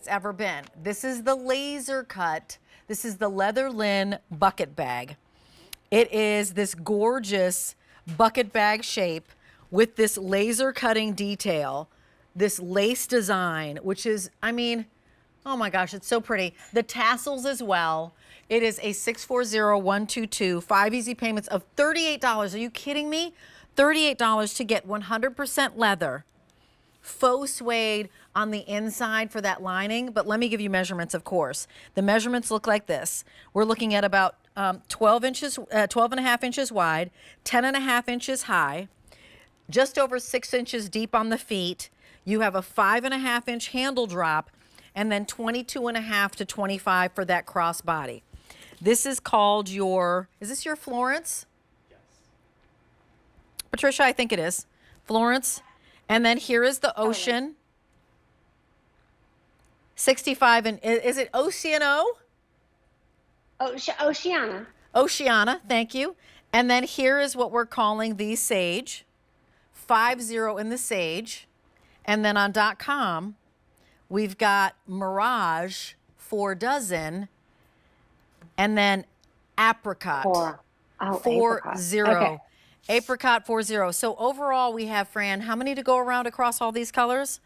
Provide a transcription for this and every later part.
it's ever been. This is the laser cut. This is the leather Lynne bucket bag. It is this gorgeous bucket bag shape with this laser cutting detail, this lace design, which is, I mean, oh my gosh, it's so pretty. The tassels as well. It is a 640122, 5 easy payments of $38. Are you kidding me? $38 to get 100% leather, faux suede on the inside for that lining. But let me give you measurements, of course. The measurements look like this. We're looking at about 12 and a half inches wide, 10 and a half inches high, just over 6 inches deep on the feet. You have a 5.5 inch handle drop, and then 22.5 to 25 for that crossbody. This is called your, is this your Florence? Yes. Patricia, I think it is. Florence. And then here is the Ocean. 65, and is it Oceano? Oceana. Oceana, thank you. And then here is what we're calling the Sage. 50 in the Sage. And then on .com, we've got Mirage 4 dozen, and then Apricot 40. Okay. Apricot 40. So overall, we have, Fran, how many to go around across all these colors?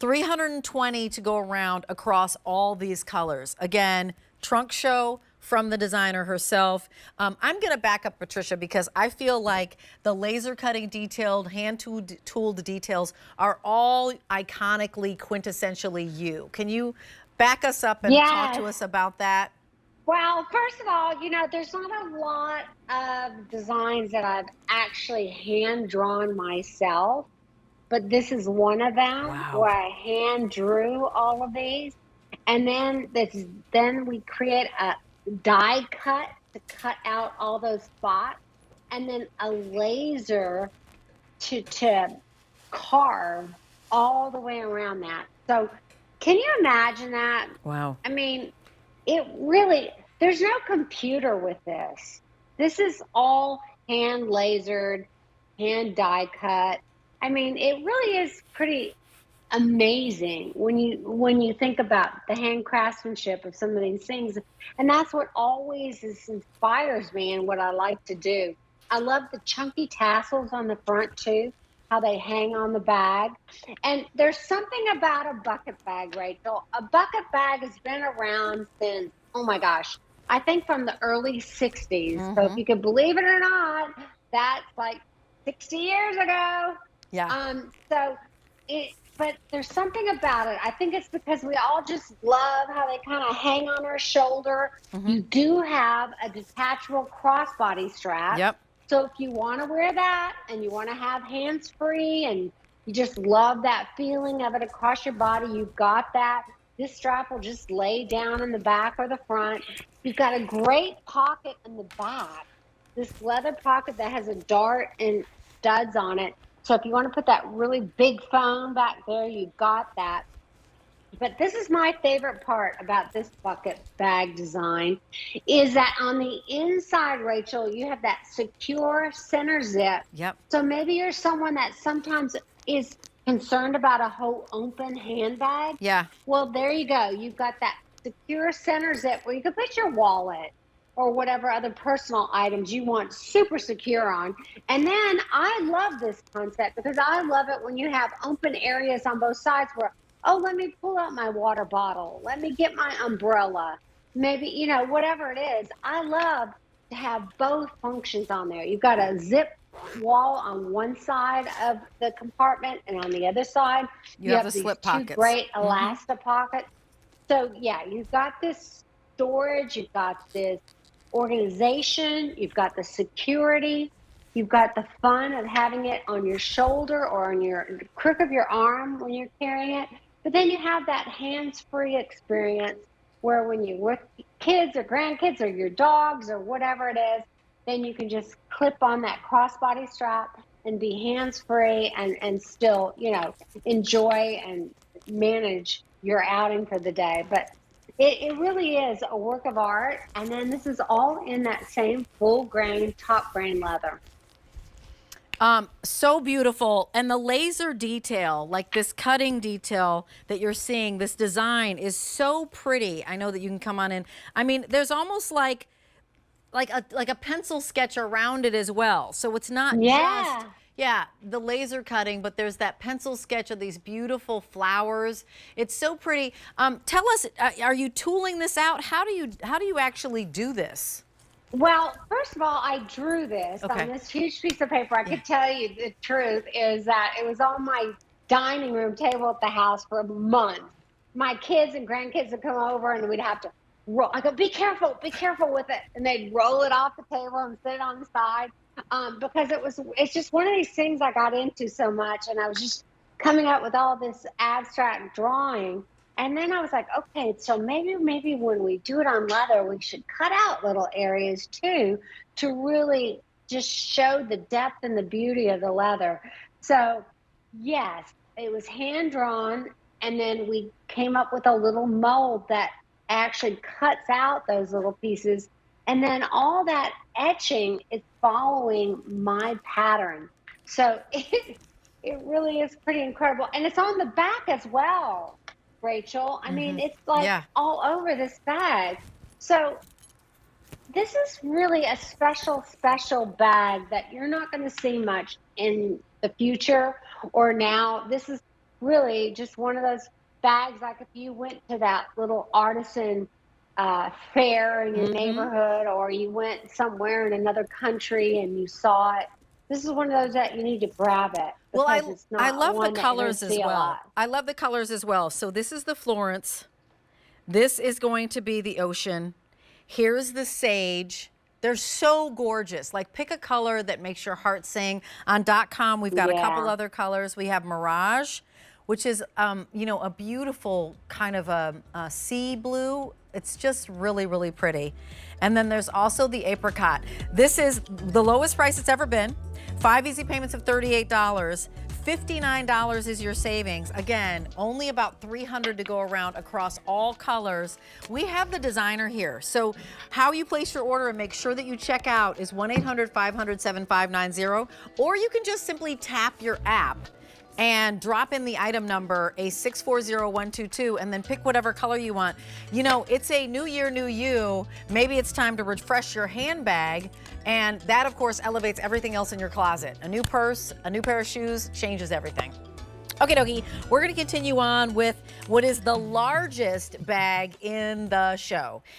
320 to go around across all these colors. Again, trunk show from the designer herself. I'm going to back up, Patricia, because I feel like the laser cutting detailed, hand tooled details are all iconically, quintessentially you. Can you back us up and talk to us about that? Well, first of all, you know, there's not a lot of designs that I've actually hand drawn myself, but this is one of them where I hand drew all of these. And then we create a die cut to cut out all those spots, and then a laser to carve all the way around that. So can you imagine that? Wow. I mean, it really, there's no computer with this. This is all hand lasered, hand die cut. I mean, it really is pretty amazing when you think about the hand craftsmanship of some of these things. And that's what always inspires me and what I like to do. I love the chunky tassels on the front too, how they hang on the bag. And there's something about a bucket bag, Rachel. A bucket bag has been around since, oh my gosh, I think from the early 60s. So if you can believe it or not, that's like 60 years ago. Yeah. But there's something about it. I think it's because we all just love how they kind of hang on our shoulder. You do have a detachable crossbody strap. Yep. So if you want to wear that and you want to have hands free and you just love that feeling of it across your body, you've got that. This strap will just lay down in the back or the front. You've got a great pocket in the back. This leather pocket that has a dart and studs on it. So if you want to put that really big phone back there, you've got that. But this is my favorite part about this bucket bag design is that on the inside, Rachel, you have that secure center zip. Yep. So maybe you're someone that sometimes is concerned about a whole open handbag. Yeah. Well, there you go. You've got that secure center zip where you can put your wallet or whatever other personal items you want super secure on. And then I love this concept because I love it when you have open areas on both sides where, oh, let me pull out my water bottle. Let me get my umbrella. Maybe, you know, whatever it is. I love to have both functions on there. You've got a zip wall on one side of the compartment, and on the other side, you have the these slip two pockets. Great elastic pockets. So yeah, you've got this storage, you've got this organization, you've got the security, you've got the fun of having it on your shoulder or on your crook of your arm when you're carrying it. But then you have that hands-free experience where when you're with kids or grandkids or your dogs or whatever it is, then you can just clip on that crossbody strap and be hands-free and still, you know, enjoy and manage your outing for the day. But it really is a work of art. And then this is all in that same full grain, top grain leather. So beautiful. And the laser detail, like this cutting detail that you're seeing, this design is so pretty. I know that you can come on in. I mean, there's almost like a pencil sketch around it as well. So it's not just, Yeah. yeah, the laser cutting, but there's that pencil sketch of these beautiful flowers. It's so pretty. Tell us, are you tooling this out? How do you actually do this? Well, first of all, I drew this Okay. on this huge piece of paper. I could tell you the truth is that it was on my dining room table at the house for a month. My kids and grandkids would come over and we'd have to roll. I go, be careful with it. And they'd roll it off the table and sit it on the side. Because it's just one of these things I got into so much. And I was just coming up with all this abstract drawing. And then I was like, okay, so maybe when we do it on leather, we should cut out little areas too to really just show the depth and the beauty of the leather. So yes, it was hand drawn, and then we came up with a little mold that actually cuts out those little pieces. And then all that etching is following my pattern. So it really is pretty incredible. And it's on the back as well, Rachel. I mean, it's like Yeah. all over this bag. So this is really a special bag that you're not going to see much in the future or now. This is really just one of those bags, like if you went to that little artisan fair in your neighborhood, or you went somewhere in another country and you saw it. This is one of those that you need to grab it. Well, It's not I love the one that you're gonna colors as see a well. lot. I love the colors as well. So this is the Florence. This is going to be the ocean. Here's the sage. They're so gorgeous. Like, pick a color that makes your heart sing. On .com, we've got a couple Yeah. other colors. We have Mirage, which is, you know, a beautiful kind of a sea blue. It's just really, really pretty. And then there's also the apricot. This is the lowest price it's ever been. 5 easy payments of $38. $59 is your savings. Again, only about 300 to go around across all colors. We have the designer here. So how you place your order and make sure that you check out is 1-800-500-7590, or you can just simply tap your app and drop in the item number, a 640122, and then pick whatever color you want. You know, it's a new year, new you. Maybe it's time to refresh your handbag, and that, of course, elevates everything else in your closet. A new purse, a new pair of shoes changes everything. Okay, dokie, we're gonna continue on with what is the largest bag in the show.